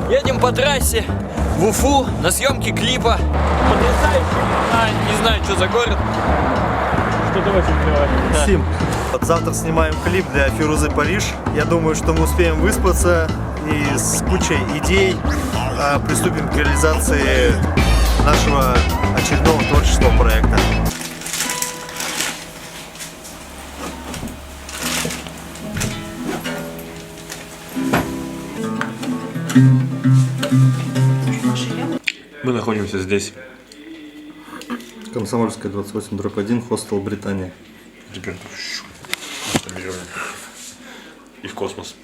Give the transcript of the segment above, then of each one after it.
Едем по трассе в Уфу на съемки клипа. Потрясающий, не знаю, что за город. Что-то очень клевое. Сим. Вот завтра снимаем клип для Фирузы Париж. Я думаю, что мы успеем выспаться и с кучей идей приступим к реализации нашего очередного творческого проекта. Мы находимся здесь. Комсомольская 28/1, хостел Британия. Теперь и в космос.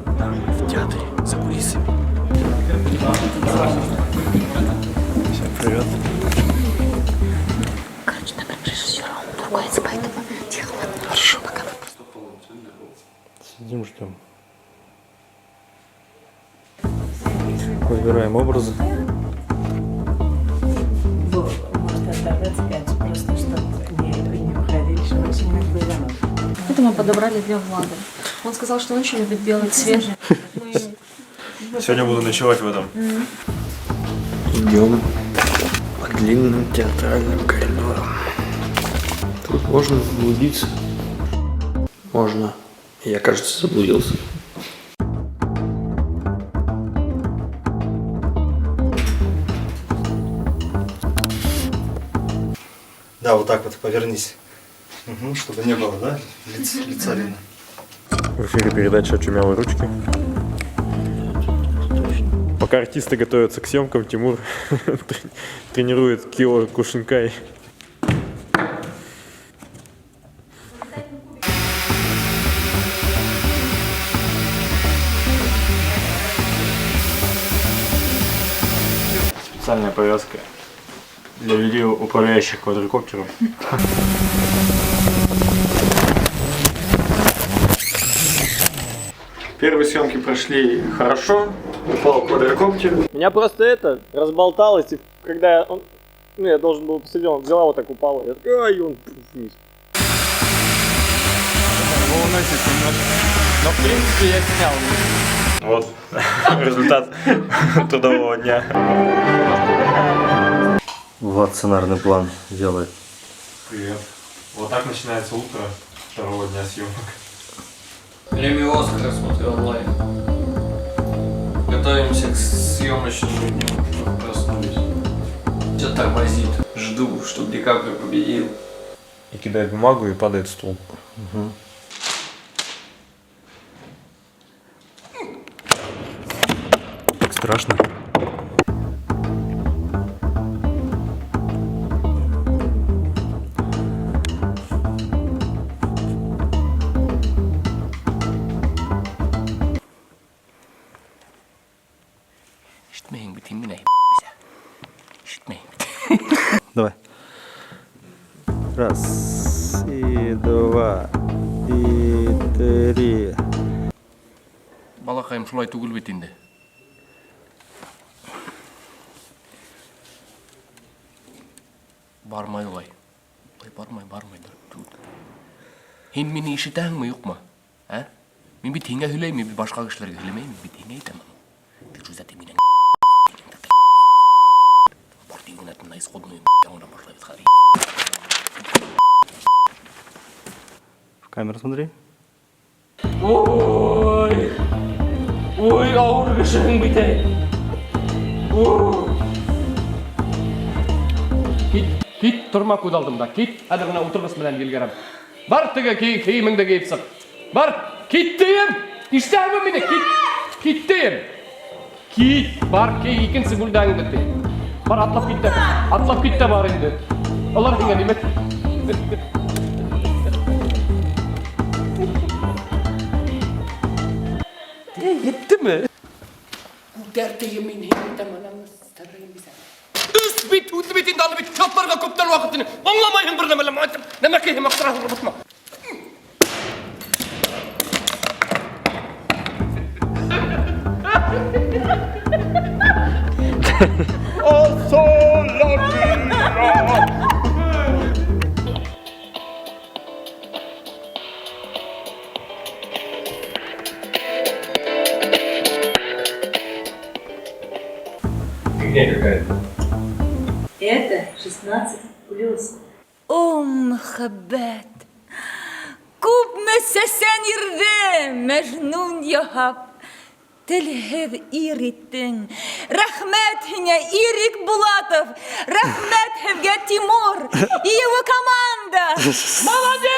В театре, за кулисами. Всем привет. Короче, там режиссер, он ругается, поэтому тихо, ладно. Хорошо, пока. Сидим, ждем. Выбираем образы. Может отдавать опять, просто чтобы не уходили, чтобы очень не было. Это мы подобрали для Влада. Он сказал, что он очень любит белый цвет. Сегодня буду ночевать в этом. Идем по длинным театральным коридорам. Тут можно заблудиться. Можно. Я, кажется, заблудился. Да, вот так вот, повернись. Угу, чтобы не было, да, лица видно. В эфире передача «Очумелые ручки». Пока артисты готовятся к съемкам, Тимур тренирует Кио Кушинкай. Специальная повязка для людей, управляющих квадрокоптером. Первые съемки прошли хорошо, упал квадрокоптер. Меня просто это разболталось, и когда он, я должен был посидеть, он взяла вот так упала, я такой, ай, он вниз. Его уносит немножко. Но в принципе я снял. Вот результат трудового дня. Влад сценарный план делает. Привет. Вот так начинается утро второго дня съемок. Премию Оскара смотрю онлайн. Готовимся к съемочному дню. Проснулись. Все тормозит. Жду, чтобы Ди Каприо победил. И кидает бумагу и падает стул. Угу. Так страшно. Давай. Раз, и два, и три. Балақайым шулай түгіл бет енді. Бармай олай. Бармай. Енді мені ишетәң ме, жоқ ма? Мен бі теңе хүлеймін, бі башқа кішілерге хүлемеймін, бі теңе айтамын. Ты что за ты меня В камеру смотри. Ой, ауыр кішігің бейте. Кит, тұрма көз алдымда, кит. Әді ғына отырғыс білән келгерім. Бар түге кейіміңді кейіп сық. Бар, кит дейім. Иштәңі мені, кит дейім. Кит, бар кей екінсі гүлдәңі бітті. Бар атлап кетті бар енді. Олар деген емет. Yetti mi? Bu dertte yemin ederim anamı sarayım bize. Üst bitin dalı bit. Çaplarga koptan vakitini. Anlamayın bir nemele maaşım. Demek ki hem aksırahını batma. O sola фигня какая-то. Это 16+. محبت كوب مسسان يرده مجنون يهب تلهب إيريتن رحمت هنا إيريك بلاطف رحمت هبقى تيمور إيوه كماندا Молодец!